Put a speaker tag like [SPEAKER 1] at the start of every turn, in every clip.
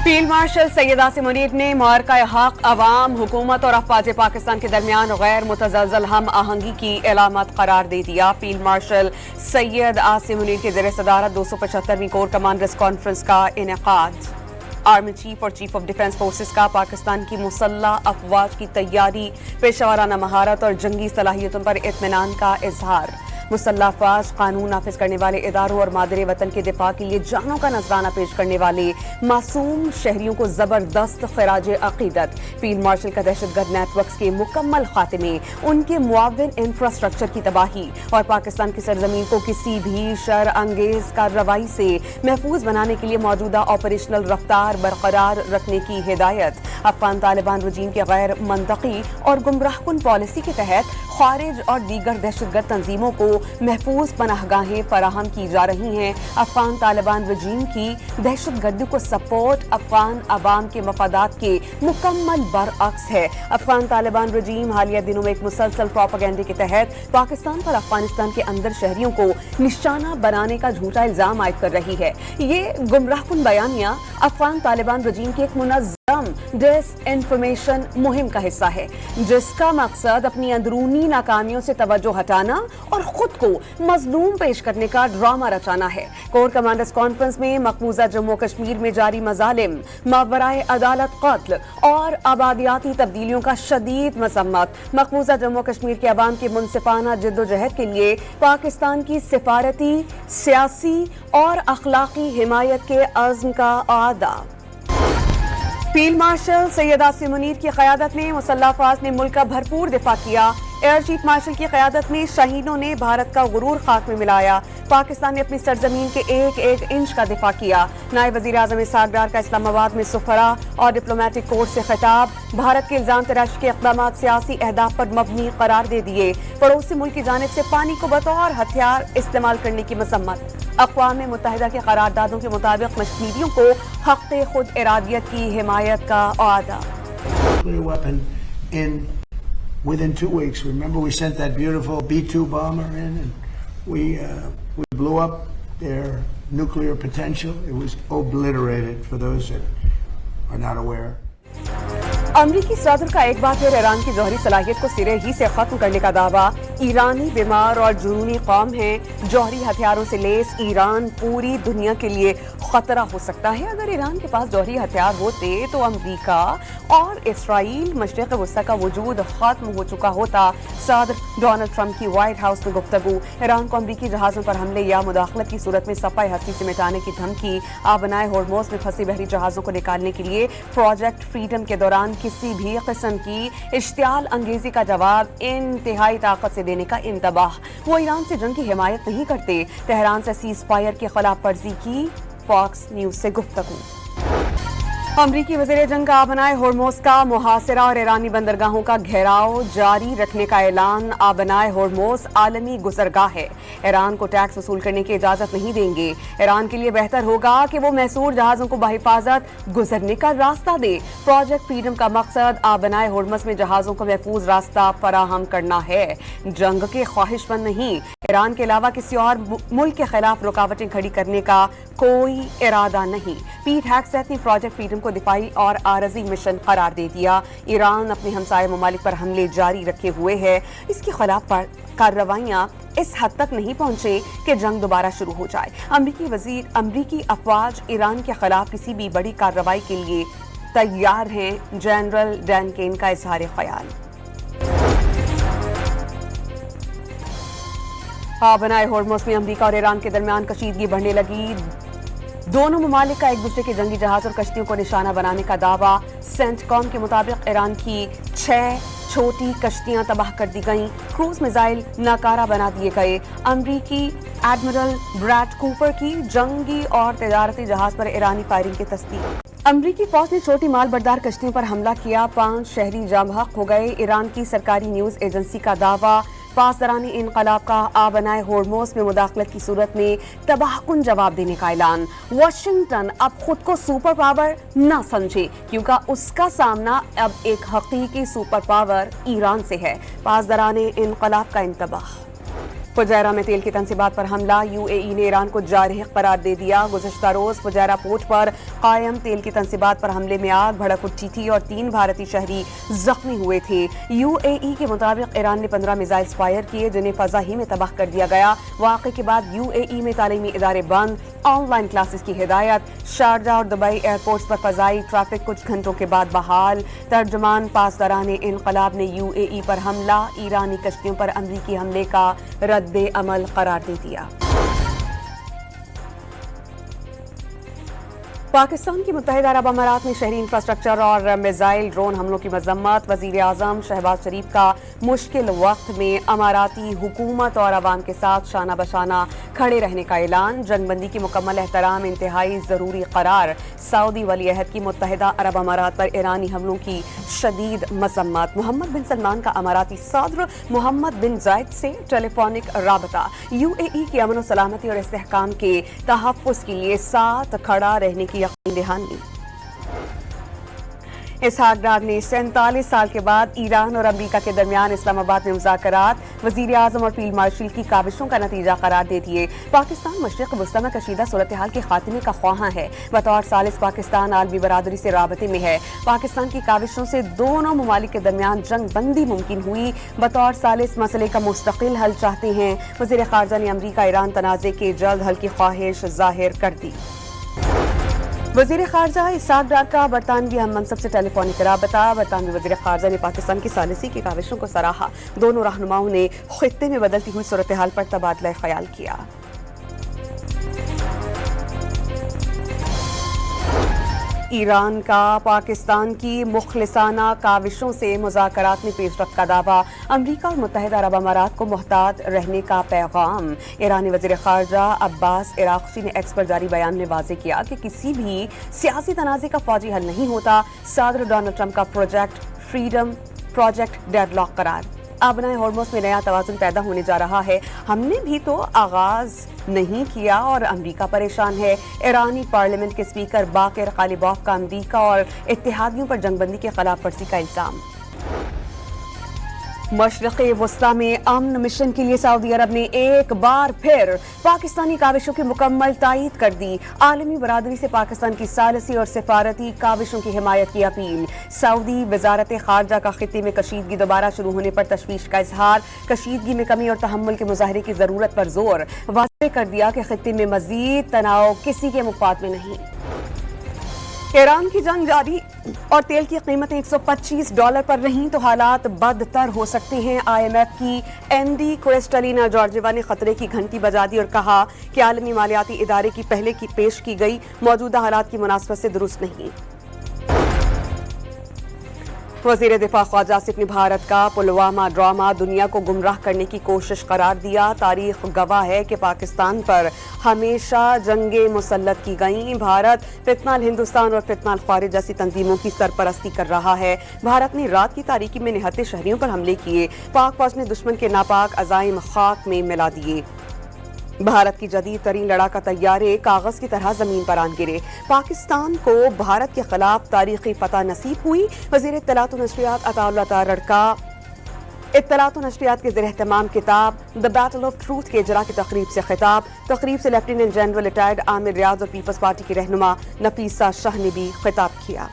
[SPEAKER 1] Field marshal Syed Asim Munir ने मार्का हक अवाम हुकूमत और अफवाज पाकिस्तान के दरमियान गैर मुतज़लज़ल हम आहंगी की अलामत करार दे दिया। फील्ड मार्शल सैयद आसिम मुनीर के ज़ेर सदारत 275वीं कोर कमांडर्स कॉन्फ्रेंस का इनेकाद। आर्मी चीफ और चीफ ऑफ डिफेंस फोर्सेस का पाकिस्तान की मुसल्लह अफवाज की तैयारी, पेशावराना महारत और जंगी सलाहियतों पर इत्मीनान का इजहार। मुसल्लह अफवाज कानून नाफिज करने वाले इदारों और मादरे वतन के दिफा के लिए जानों का नजराना पेश करने वाले मासूम शहरियों को जबरदस्त खिराज अकीदत। फील्ड मार्शल का दहशतगर्द नेटवर्क्स के मुकम्मल खात्मे, उनके मुआविन इंफ्रास्ट्रक्चर की तबाही और पाकिस्तान की सरजमीन को किसी भी शर अंगेज कार्रवाई से महफूज बनाने के लिए मौजूदा ऑपरेशनल रफ्तार बरकरार रखने की हिदायत। अफगान तालिबान रजीम के गैर मंतकी और गुमराहकुन पॉलिसी के तहत खारिज और दीगर दहशतगर्द तंजीमों को महफूज पनाहगाहें फराहम की जा रही हैं। अफगान तालिबान रजीम की दहशतगर्दी को सपोर्ट अफगान अवाम के मफादात के मुकम्मल बरअक्स है। अफगान तालिबान रजीम हालिया दिनों में एक मुसलसल प्रोपेगेंडे के तहत पाकिस्तान पर अफगानिस्तान के अंदर शहरियों को निशाना बनाने का झूठा इल्जाम आयद कर रही है। ये गुमराहकुन बयानिया अफगान तालिबान रजीम की एक मुनज़्ज़म डिसइंफॉर्मेशन मुहिम का हिस्सा है, जिसका मकसद अपनी अंदरूनी नाकामियों से तवज्जो हटाना और खुद को मजलूम पेश करने का ड्रामा रचाना है। कोर कमांडर्स कॉन्फ्रेंस में मकबूजा जम्मू कश्मीर में जारी मजालिम, मावराए अदालत कत्ल और आबादियाती तब्दीलियों का शदीद मजम्मत, मकबूजा जम्मू कश्मीर के अवाम की मुनसिफाना जिद्दोजहद के लिए पाकिस्तान की सिफारती, सियासी और अखलाकी हिमायत के अज़्म का आदा। फील्ड मार्शल सैयद आसिम मुनीर की क़यादत में मुसल्लह अफवाज ने मुल्क का भरपूर दिफा किया। एयर चीफ मार्शल की क़यादत में शहीदों ने भारत का गुरूर खाक में मिलाया। पाकिस्तान ने अपनी सरजमीन के एक एक इंच का दिफा किया। नायब वज़ीर आज़म इसहाक़ डार का इस्लामाबाद में सुफरा और डिप्लोमेटिक कोर्ट से खिताब। भारत के इल्ज़ाम तराशी के इक़दाम सियासी अहदाफ पर मबनी करार दे दिए। पड़ोसी मुल्क की जानिब से पानी को बतौर हथियार इस्तेमाल करने की मजम्मत। अक़वाम मुत्तहिदा के करारदादों के मुताबिक कश्मीरियों को हक़ खुद इरादियत की हिमायत का वादा।
[SPEAKER 2] Within 2 weeks, remember we sent that beautiful B-2 bomber in, and we blew up their nuclear potential. It was obliterated, for those that are not aware.
[SPEAKER 1] अमरीकी सदर का एक बार फिर ईरान की जौहरी सलाहियत को सिरे ही से खत्म करने का दावा। ईरानी बीमार और जुनूनी कौम है। जौहरी हथियारों से लेस ईरान पूरी दुनिया के लिए खतरा हो सकता है। अगर ईरान के पास जौहरी हथियार होते तो अमरीका और इसराइल मशरिक़ वस्ता का वजूद खत्म हो चुका होता। सदर डोनाल्ड ट्रंप की व्हाइट हाउस में गुफ्तगू। ईरान को अमरीकी जहाज़ों पर हमले या मुदाखलत की सूरत में सफ़ाए हस्ती से मिटाने की धमकी। आबनाए होर्मुज़ में फंसे बहरी जहाज़ों को निकालने के लिए प्रोजेक्ट फ्रीडम के दौरान किसी भी किस्म की इश्तियाल अंगेजी का जवाब इंतहाई ताकत से देने का इंतबाह। वो ईरान से जंग की हिमायत नहीं करते। तेहरान से सीज फायर की खिलाफ वर्जी की। फॉक्स न्यूज से गुफ्तगू। अमरीकी वज़ीर जंग का आबनाए होर्मुज़ का मुहासिरा और ईरानी बंदरगाहों का घेराव जारी रखने का ऐलान। आबनाए होर्मुज़ आलमी गुज़रगाह है। ईरान को टैक्स वसूल करने की इजाज़त नहीं देंगे। ईरान के लिए बेहतर होगा कि वो मैसूर जहाज़ों को बहिफाजत गुजरने का रास्ता दे। प्रोजेक्ट फ्रीडम का मकसद आबनाए होर्मुज़ में जहाज़ों को महफूज रास्ता फराहम करना है, जंग के ख्वाहिशमंद नहीं। ईरान के अलावा किसी और मुल्क के खिलाफ रुकावटें खड़ी करने का कोई इरादा नहीं। पीट हेग्सेथ ने प्रोजेक्ट फ्रीडम को दिफाई और आरजी मिशन करार दे दिया। ईरान अपने हमसाये ममालिक पर हमले जारी रखे हुए है। इसके खिलाफ कार्रवाइयां इस हद तक नहीं पहुंचे कि जंग दोबारा शुरू हो जाए। अमरीकी अफवाज ईरान के खिलाफ किसी भी बड़ी कार्रवाई के लिए तैयार हैं। जनरल डैन केन का इजहार ख्याल। आबनाए होर्मुज़ में अमरीका और ईरान के दरमियान कशीदगी बढ़ने लगी। दोनों ममालिक का एक दूसरे के जंगी जहाज और कश्तियों को निशाना बनाने का दावा। सेंटकॉम के मुताबिक ईरान की 6 छोटी कश्तियां तबाह कर दी गईं। क्रूज मिसाइल नाकारा बना दिए गए। अमरीकी एडमिरल ब्रैड कूपर की जंगी और तजारती जहाज पर ईरानी फायरिंग की तस्दीक। अमरीकी फौज ने छोटी माल बरदार कश्तियों पर हमला किया। 5 शहरी जाँ बहक हो गए। ईरान की सरकारी न्यूज एजेंसी का दावा। पासदारानी इनकलाब का आबनाए होर्मुज़ में मुदाखलत की सूरत में तबाहकुन जवाब देने का ऐलान। वाशिंगटन अब खुद को सुपर पावर न समझे, क्योंकि उसका सामना अब एक हकीकी सुपर पावर ईरान से है। पासदारानी इनकलाब का इंतबाह। फुजैरा में तेल की तनसीबात पर हमला, यूएई ने ईरान को जारह करार दे दिया। गुज़श्ता रोज फुजैरा पोर्ट पर कायम तेल की तनसीबात पर हमले में आग भड़क उठी थी और 3 भारतीय शहरी जख्मी हुए थे। यूएई के मुताबिक ईरान ने 15 मिसाइल्स फायर किए जिन्हें फजा ही में तबाह कर दिया गया। वाक़े के बाद यूएई में तालीमी इदारे बंद, ऑनलाइन क्लासेस की हिदायत। शारजा और दुबई एयरपोर्ट्स पर फजाई ट्रैफिक कुछ घंटों के बाद बहाल। तर्जमान पासदारान इनकलाब ने यूएई पर हमला, ईरानी कश्तियों पर अमरीकी हमले का रद्द अमल करार दे दिया। पाकिस्तान की मुत्तहिदा अरब अमारात में शहरी इंफ्रास्ट्रक्चर और मिसाइल ड्रोन हमलों की मजम्मत। वजीर आजम शहबाज शरीफ का मुश्किल वक्त में अमाराती हुकूमत और अवाम के साथ शाना बशाना खड़े रहने का ऐलान। जंगबंदी की मुकम्मल एहतराम इंतहाई ज़रूरी करार। सऊदी वली अहद की मुत्तहिदा अरब अमारात पर ईरानी हमलों की शदीद मजम्मत। मोहम्मद बिन सलमान का अमाराती सदर मोहम्मद बिन जायद से टेलीफोनिक राबता। यूएई की अमन और सलामती और इस्तेहकाम के तहफ़्फ़ुज़ के लिए साथ खड़ा रहने की यकीन दहानी। इसहाक डार ने 47 साल के बाद ईरान और अमरीका के दरमियान इस्लामाबाद में मुज़ाकरात वज़ीर आज़म और फील्ड मार्शल की काविशों का नतीजा करार दे दिए। पाकिस्तान मशरिक़ वस्ती में कशीदा सूरत हाल के खात्मे का ख्वाहां है। बतौर सालिस पाकिस्तान आलमी बरादरी से राबते में है। पाकिस्तान की काविशों से दोनों ममालिक के दरमियान जंग बंदी मुमकिन हुई। बतौर सालिस मसले का मुस्तकिल हल चाहते हैं। वज़ीर ख़ारजा ने अमरीका ईरान तनाज़े के जल्द हल की ख्वाहिश जाहिर कर दी। वज़ीर ख़ारजा इसहाक डार का बरतानवी हम मनसब से टेलीफोनिक राबता। बरतानवी वज़ीर ख़ारजा ने पाकिस्तान की सालिसी की काविशों को सराहा। दोनों रहनुमाओं ने खित्ते में बदलती हुई सूरत हाल पर तबादला ख्याल किया। ईरान का पाकिस्तान की मुखलिसाना काविशों से मुज़ाकरात में पेशरफ्त का दावा। अमरीका और मुत्तहिदा अरब अमारात को मोहतात रहने का पैगाम। ईरानी वज़ीर ख़ारजा अब्बास इराक़ची ने एक्स पर जारी बयान में वाज़ेह किया कि किसी भी सियासी तनाज़े का फ़ौजी हल नहीं होता। सदर डोनाल्ड ट्रंप का प्रोजेक्ट फ्रीडम प्रोजेक्ट डेडलॉक करार। आबनाए हॉर्मोस में नया तवाज़ुन पैदा होने जा रहा है। हमने भी तो आगाज़ नहीं किया और अमरीका परेशान है। ईरानी पार्लियामेंट के स्पीकर बाकिर कालिबॉफ का अमरीका और इत्तेहादियों पर जंगबंदी की खिलाफ वर्जी का इल्ज़ाम। मशरिक़ वस्ता में अमन मिशन के लिए सऊदी अरब ने एक बार फिर पाकिस्तानी काविशों की मुकम्मल तायीद कर दी। आलमी बरादरी से पाकिस्तान की सालसी और सिफारती काविशों की हिमायत की अपील। सऊदी वजारत खारजा का खित्ते में कशीदगी दोबारा शुरू होने पर तशवीश का इजहार। कशीदगी में कमी और तहम्मुल के मुजाहरे की जरूरत पर जोर। वाज़ेह कर दिया कि खित्ते में मजीद तनाव किसी के मुफाद में नहीं। ईरान की जंग जारी और तेल की कीमतें $125 पर रहीं तो हालात बदतर हो सकते हैं। IMF की एमडी क्रिस्टलिना जॉर्जिवा ने खतरे की घंटी बजा दी और कहा कि आलमी मालियाती इदारे की पहले की पेश की गई मौजूदा हालात की मुनासबत से दुरुस्त नहीं। वज़ीर दिफा ख्वाजा आसिफ ने भारत का पुलवामा ड्रामा दुनिया को गुमराह करने की कोशिश करार दिया। तारीख गवाह है कि पाकिस्तान पर हमेशा जंगे मुसल्लत की गई। भारत फितनाल हिंदुस्तान और फितनाल ख्वारिज जैसी तंजीमों की सरपरस्ती कर रहा है। भारत ने रात की तारीकी में निहत्ते शहरियों पर हमले किए। पाक फौज ने दुश्मन के नापाक अज़ाइम खाक में मिला दिए। भारत की जदीद तरीन लड़ाका तैयारे कागज की तरह जमीन पर आन गिरे। पाकिस्तान को भारत के खिलाफ तारीखी फतह नसीब हुई। वज़ीर इत्तलात व नशरियात अताउल्लाह तारड़ का इत्तलात व नशरियात के ज़ेर एहतमाम किताब द बैटल ऑफ ट्रूथ के इजरा की तकरीब से खिताब। तकरीब से लेफ्टिनेंट जनरल रिटायर्ड आमिर रियाज और पीपल्स पार्टी की रहनुमा नफीसा शाह ने भी खिताब किया।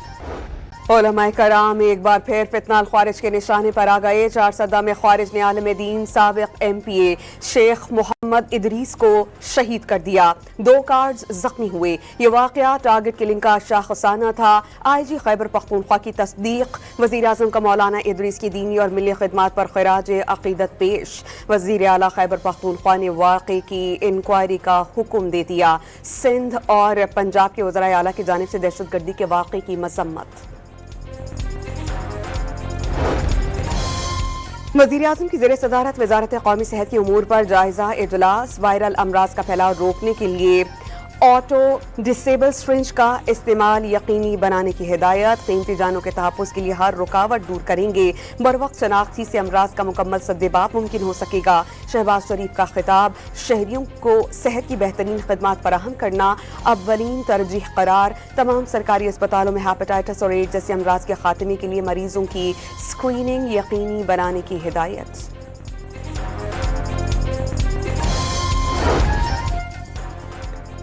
[SPEAKER 1] उलमाए कराम एक बार फिर फितनाल ख्वारिज के निशाने पर आ गए। 4 सदा में ख्वारिज ने आलम दीन साबिक MPA शेख मोहम्मद इदरीस को शहीद कर दिया। 2 कार्ड्स जख्मी हुए। ये वाकया टारगेट किलिंग का शाखसाना था। IG खैबर पख्तूनख्वा की तस्दीक। वज़ीर आज़म का मौलाना इदरीस की दीनी और मिली खिदमात पर खिराज अकीदत पेश। वज़ीर आला खैबर पख्तूनख्वा ने वाक़े की इंक्वायरी का हुक्म दे दिया। सिंध और पंजाब के वज़राए आला की जानिब से दहशतगर्दी के वाक़े की मजम्मत। वज़ीर आज़म की ज़ेर सदारत वज़ारत क़ौमी सेहत के उमूर पर जायज़ा इजलास। वायरल अमराज का फैलाव रोकने के लिए ऑटो डिसेबल सिरिंज का इस्तेमाल यकीनी बनाने की हिदायत। कीमती जानों के तहफ़्फ़ुज़ के लिए हर रुकावट दूर करेंगे। बरवक्त शनाख्ती से अमराज का मुकम्मल सद्देबाप मुमकिन हो सकेगा। शहबाज शरीफ का खिताब। शहरियों को सेहत की बेहतरीन खदमात फराहम करना अव्वलीन तरजीह करार। तमाम सरकारी अस्पतालों में हेपेटाइटिस और एड्स जैसे अमराज के खात्मे के लिए मरीजों की स्क्रीनिंग यकीनी बनाने की हिदायत।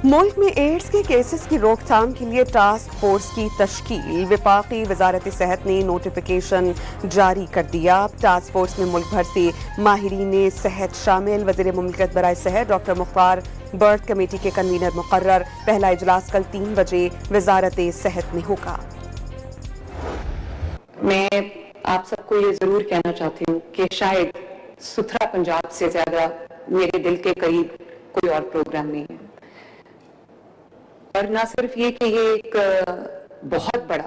[SPEAKER 1] ملک میں ایڈز کے کیسز کی روک تھام کے لیے ٹاسک فورس کی تشکیل، وفاقی وزارت صحت نے نوٹیفیکیشن جاری کر دیا۔ ٹاسک فورس میں ملک بھر سے ماہرین صحت شامل۔ وزیر مملکت برائے صحت ڈاکٹر مختار برتھ کمیٹی کے کنوینر مقرر۔ پہلا اجلاس کل 3 بجے وزارت صحت میں ہوگا۔
[SPEAKER 3] میں آپ سب کو یہ ضرور کہنا چاہتی ہوں کہ شاید ستھرا پنجاب سے زیادہ میرے دل کے قریب کوئی اور پروگرام نہیں ہے، اور نہ صرف یہ کہ یہ ایک بہت بڑا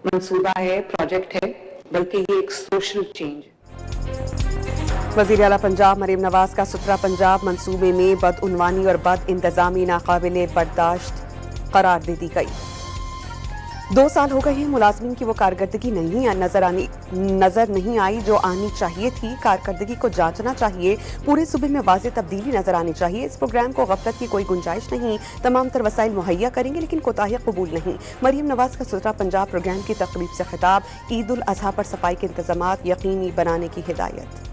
[SPEAKER 3] منصوبہ ہے، پروجیکٹ ہے، بلکہ یہ ایک سوشل چینج ہے۔
[SPEAKER 1] وزیر اعلیٰ پنجاب مریم نواز کا ستھرا پنجاب منصوبے میں بدعنوانی اور بد انتظامی ناقابل برداشت قرار دے دی گئی۔ 2 سال ہو گئے ہیں، ملازمین کی وہ کارکردگی نظر نہیں آئی جو آنی چاہیے تھی۔ کارکردگی کو جانچنا چاہیے، پورے صوبے میں واضح تبدیلی نظر آنی چاہیے۔ اس پروگرام کو غفلت کی کوئی گنجائش نہیں، تمام تر وسائل مہیا کریں گے لیکن کوتاہی قبول نہیں۔ مریم نواز کا ستھرا پنجاب پروگرام کی تقریب سے خطاب، عید الاضحیٰ پر صفائی کے انتظامات یقینی بنانے کی ہدایت۔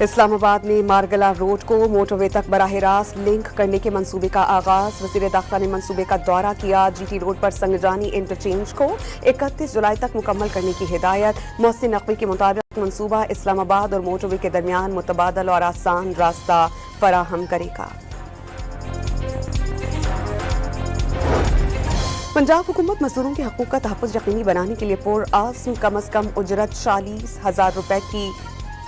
[SPEAKER 1] اسلام آباد میں مارگلا روڈ کو موٹر وے تک براہ راست لنک کرنے کے منصوبے کا آغاز۔ وزیر داخلہ نے منصوبے کا دورہ کیا۔ جی ٹی روڈ پر سنگجانی انٹرچینج کو 31 جولائی تک مکمل کرنے کی ہدایت۔ محسن نقوی کے مطابق منصوبہ اسلام آباد اور موٹر وے کے درمیان متبادل اور آسان راستہ فراہم کرے گا۔ پنجاب حکومت مزدوروں کے حقوق کا تحفظ یقینی بنانے کے لیے پرعزم کم از کم اجرت 40,000 روپے کی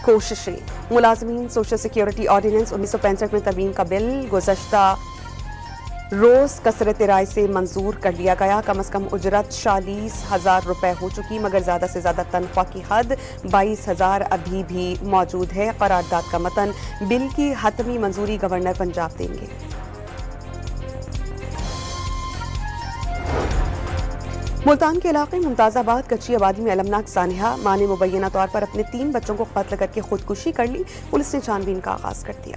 [SPEAKER 1] کوششیں۔ ملازمین سوشل سیکیورٹی آرڈیننس 1965 میں ترمیم کا بل گزشتہ روز کثرت رائے سے منظور کر لیا گیا۔ کم از کم اجرت 40,000 روپے ہو چکی، مگر زیادہ سے زیادہ تنخواہ کی حد 22,000 ابھی بھی موجود ہے۔ قرارداد کا متن بل کی حتمی منظوری گورنر پنجاب دیں گے۔ ملتان کے علاقے ممتاز آباد کچی آبادی میں المناک سانحہ، ماں نے مبینہ طور پر اپنے 3 بچوں کو قتل کر کے خودکشی کر لی۔ پولیس نے چھان بین کا آغاز کر دیا۔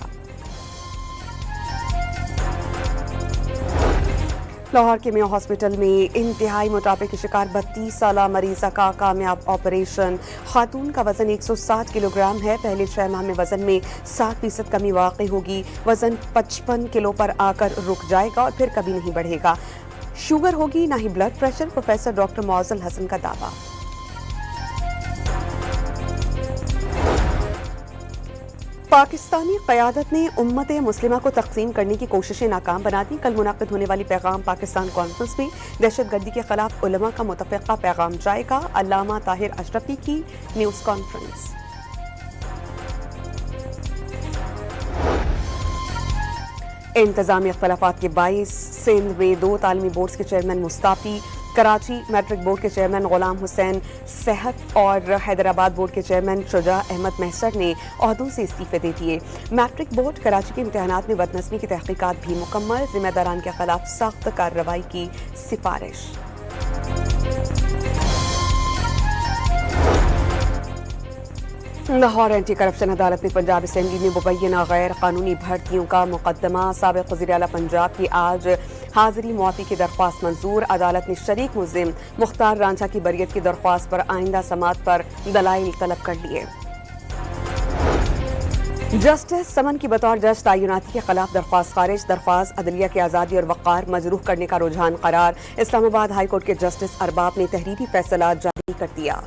[SPEAKER 1] لاہور کے میو ہاسپٹل میں انتہائی موٹاپے کے شکار 32 سالہ مریضہ کا کامیاب آپریشن۔ خاتون کا وزن 160 کلو گرام ہے۔ پہلے 6 ماہ میں وزن میں 7% کمی واقع ہوگی۔ وزن 55 کلو پر آ کر رک جائے گا اور پھر کبھی نہیں بڑھے گا۔ شوگر ہوگی نہ ہی بلڈ پریشر، پروفیسر ڈاکٹر معزل حسن کا دعویٰ۔ پاکستانی قیادت نے امت مسلمہ کو تقسیم کرنے کی کوششیں ناکام بنا دی۔ کل منعقد ہونے والی پیغام پاکستان کانفرنس میں دہشت گردی کے خلاف علماء کا متفقہ پیغام جائے گا۔ علامہ طاہر اشرفی کی نیوز کانفرنس۔ انتظامی اختلافات کے باعث سندھ میں 2 تعلیمی بورڈز کے چیئرمین مستعفی۔ کراچی میٹرک بورڈ کے چیئرمین غلام حسین صحت اور حیدرآباد بورڈ کے چیئرمین شجاع احمد محسر نے عہدوں سے استعفے دے دیے۔ میٹرک بورڈ کراچی کے امتحانات میں بدنظمی کی تحقیقات بھی مکمل، ذمہ داران کے خلاف سخت کارروائی کی سفارش۔ لاہور اینٹی کرپشن عدالت نے پنجاب اسمبلی میں مبینہ غیر قانونی بھرتیوں کا مقدمہ۔ سابق وزیر اعلیٰ پنجاب کی آج حاضری معافی کی درخواست منظور۔ عدالت نے شریک ملزم مختار رانجھا کی بریت کی درخواست پر آئندہ سماعت پر دلائل طلب کر لیے۔ جسٹس سمن کی بطور جج تعیناتی کے خلاف درخواست خارج۔ درخواست عدلیہ کی آزادی اور وقار مجروح کرنے کا رجحان قرار۔ اسلام آباد ہائی کورٹ کے جسٹس ارباب نے تحریری فیصلہ جاری کر دیا۔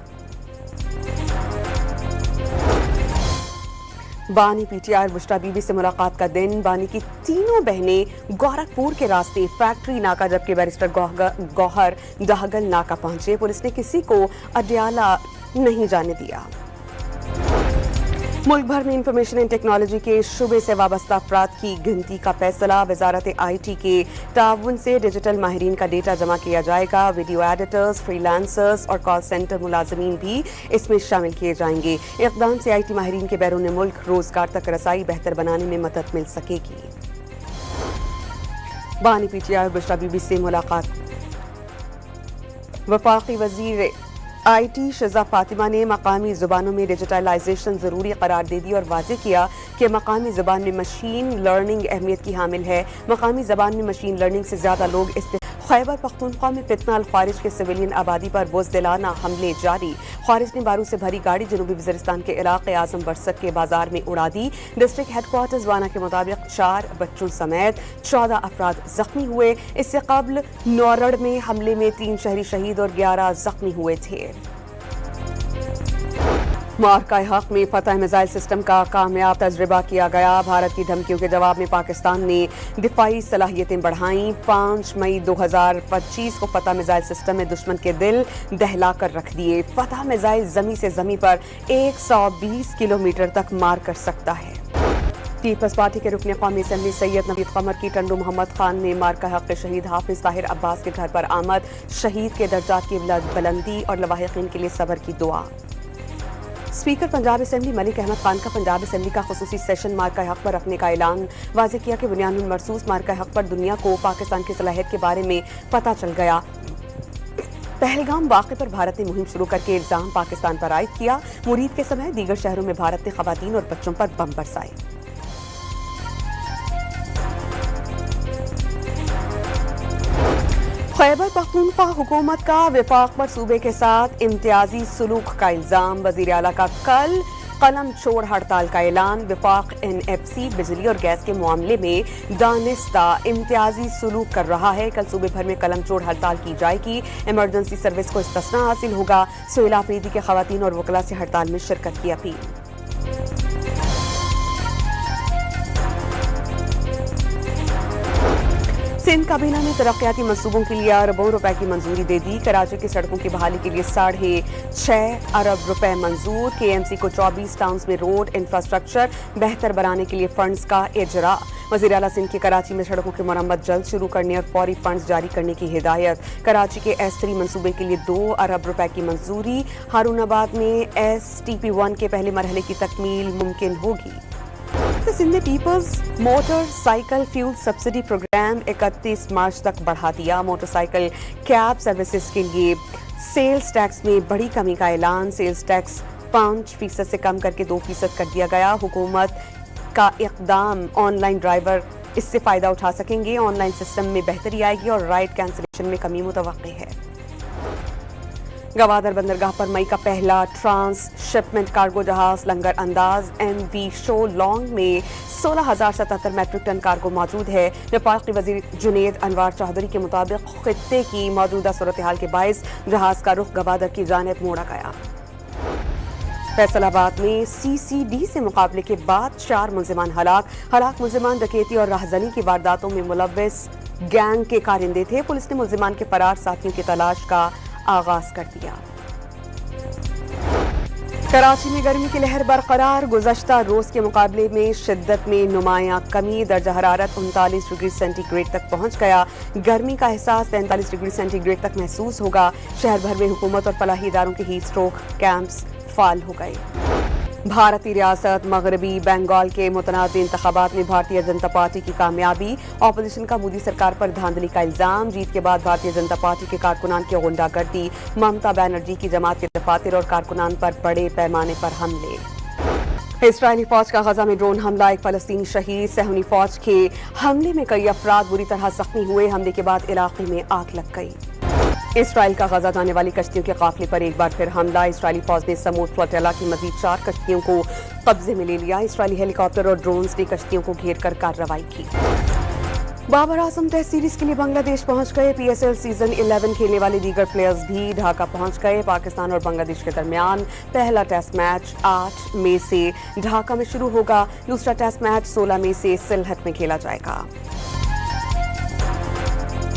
[SPEAKER 1] بانی پی ٹی آئی اور بشرا بی بی سے ملاقات کا دن۔ بانی کی تینوں بہنیں گورکھپور کے راستے فیکٹری ناکہ، جبکہ بیرسٹر گوہر ڈہگل ناکہ پہنچے۔ پولیس نے کسی کو اڈیالہ نہیں جانے دیا۔ ملک بھر میں انفارمیشن اینڈ ٹیکنالوجی کے شعبے سے وابستہ افراد کی گنتی کا فیصلہ۔ وزارت آئی ٹی کے تعاون سے ڈیجیٹل ماہرین کا ڈیٹا جمع کیا جائے گا۔ ویڈیو ایڈیٹرز، فری لانسرز اور کال سینٹر ملازمین بھی اس میں شامل کیے جائیں گے۔ اقدام سے آئی ٹی ماہرین کے بیرون ملک روزگار تک رسائی بہتر بنانے میں مدد مل سکے گی۔ بانی پی ٹی آئی اور بشرا بی بی سے ملاقات۔ وفاقی وزیر آئی ٹی شہزہ فاطمہ نے مقامی زبانوں میں ڈیجیٹلائزیشن ضروری قرار دے دی اور واضح کیا کہ مقامی زبان میں مشین لرننگ اہمیت کی حامل ہے۔ مقامی زبان میں مشین لرننگ سے زیادہ لوگ खैबर पख्तूनख्वा में फितना अल ख्वारिज के सिविलियन आबादी पर बुज़दिलाना हमले जारी। ख्वारिज ने बारूद से भरी गाड़ी जनूबी वज़ीरिस्तान के इलाके आज़म बरसक के बाजार में उड़ा दी। डिस्ट्रिक्ट हेडक्वार्टर्स वाना के मुताबिक 4 बच्चों समेत 14 अफराद जख्मी हुए। इससे कबल नौरड़ में हमले में 3 शहरी शहीद और 11 जख्मी हुए थे। मार्का हक में फतह मिसाइल सिस्टम का कामयाब तजर्बा किया गया। भारत की धमकियों के जवाब में पाकिस्तान ने दिफाई सलाहियतें बढ़ाईं। 5 मई 2025 को फतह मिसाइल सिस्टम में दुश्मन के दिल दहला कर रख दिए। फतह मिसाइल जमी से जमी पर 120 किलोमीटर तक मार कर सकता है। पीपल्स पार्टी के रुकन कौमी असम्बली सैयद नवीद कमर की टंडू मोहम्मद खान ने मार्का हक के शहीद हाफिज ताहिर अब्बास के घर पर आमद, शहीद के दर्जात की बुलंदी और लवाहिकीन के लिए सब्र की दुआ। स्पीकर पंजाब असम्बली मलिक अहमद खान का पंजाब असम्बली का खुसूसी सेशन मार्का हक पर रखने का ऐलान। वाज़ेह किया कि बुनियादुल मरसूस मार्का हक पर दुनिया को पाकिस्तान की सलाहियत के बारे में पता चल गया। पहलगाम वाक़े पर भारत ने मुहिम शुरू करके इल्ज़ाम पाकिस्तान पर आयद किया। मुरीद के समय दीगर शहरों में भारत ने ख़वातीन और बच्चों पर बम बरसाए। खैबर पख्तूनख्वा हुकूमत का वफाक पर सूबे के साथ इम्तियाजी सलूक का इल्ज़ाम। वज़ीर आला का कल कलम छोड़ हड़ताल का ऐलान। वफाक NFC बिजली और गैस के मामले में दानिस्ता इम्तियाजी सलूक कर रहा है। कल सूबे भर में कलम छोड़ हड़ताल की जाएगी। इमरजेंसी सर्विस को इस्तिस्ना हासिल होगा। सोहेल आफरीदी के खवातीन और वकला से हड़ताल में शिरकत की अपील। सिंध काबीना ने तरक्याती मंसूबों के लिए अरबों रुपए की मंजूरी दे दी। कराची की सड़कों की बहाली के लिए 6.5 अरब रुपए मंजूर। KMC को 24 टाउन्स में रोड इंफ्रास्ट्रक्चर बेहतर बनाने के लिए फंड्स का इजरा। वज़ीर आला सिंध की कराची में सड़कों की मरम्मत जल्द शुरू करने और फौरी फंड्स जारी करने की हिदायत। कराची के S3 मंसूबे के लिए 2 अरब रुपए की मंजूरी। हारूनाबाद में STP1 के पहले मरहले की तकमील मुमकिन होगी। सिंध ने people's motorcycle fuel subsidy programme 31 March तक बढ़ा दिया। मोटरसाइकिल कैब सर्विसेज के लिए सेल्स टैक्स में बड़ी कमी का ऐलान। सेल्स टैक्स 5% से कम करके 2% कर दिया गया। हुकूमत का इक़दाम, ऑनलाइन ड्राइवर इससे फ़ायदा उठा सकेंगे। ऑनलाइन सिस्टम में बेहतरी आएगी और राइड कैंसिलेशन में कमी मुतवक्की है। गवादर बंदरगाह पर मई का पहला ट्रांस शिपमेंट कार्गो जहाज लंगर अंदाज MV शो लॉन्ग में 16,077 मैट्रिक टन कार्गो मौजूद है। वफाकी वजीर जुनेद अनवार चौधरी के मुताबिक खित्ते की मौजूदा सूरत हाल के बायस जहाज का रुख गवादर की जानिब मोड़ा गया। फैसलाबाद में CCD से मुकाबले के बाद 4 मुलजिमान हलाक मुलजिमान डकैती और राहजनी की वारदातों में मुलव्वस गैंग के कारिंदे थे। पुलिस ने मुलजिमान के फरार साथियों की तलाश का आगाज कर दिया। कराची में गर्मी की लहर बरकरार। गुज़श्ता रोज के मुकाबले में शिद्दत में नुमायां कमी। दर्जा हरारत 39 डिग्री सेंटीग्रेड तक पहुंच गया। गर्मी का एहसास 43 डिग्री सेंटीग्रेड तक महसूस होगा। शहर भर में हुकूमत और फलाही इदारों के हीट स्ट्रोक कैंप्स फाल हो गए। भारतीय रियासत मगरबी बंगाल के मुतनाज़ इंतखाबात में भारतीय जनता पार्टी की कामयाबी। ऑपोजिशन का मोदी सरकार पर धांधली का इल्जाम। जीत के बाद भारतीय जनता पार्टी के कारकुनान की गुंडागर्दी। ममता बनर्जी की जमात के दफातर और कारकुनान पर बड़े पैमाने पर हमले। इस्राइली फौज का गजा में ड्रोन हमला, 1 फलस्तीनी शहीद। सहूनी फौज के हमले में कई अफराद बुरी तरह जख्मी हुए। हमले के बाद इलाके में आग लग गई। इसराइल का गजा जाने वाली कश्तियों के काफिले पर एक बार फिर हमला। इसराइली फौज ने समूद फ्लोटिला की मजीद 4 कश्तियों को कब्जे में ले लिया। इसराइली हेलीकॉप्टर और ड्रोन्स ने कश्तियों को घेर कर कार्रवाई की। बाबर आजम टेस्ट सीरीज के लिए बांग्लादेश पहुंच गए। PSL सीजन 11 खेलने वाले दीगर प्लेयर्स भी ढाका पहुंच गए। पाकिस्तान और बांग्लादेश के दरमियान पहला टेस्ट मैच 8 मई से ढाका में शुरू होगा। दूसरा टेस्ट मैच 16 मई से सिलहट में खेला जाएगा।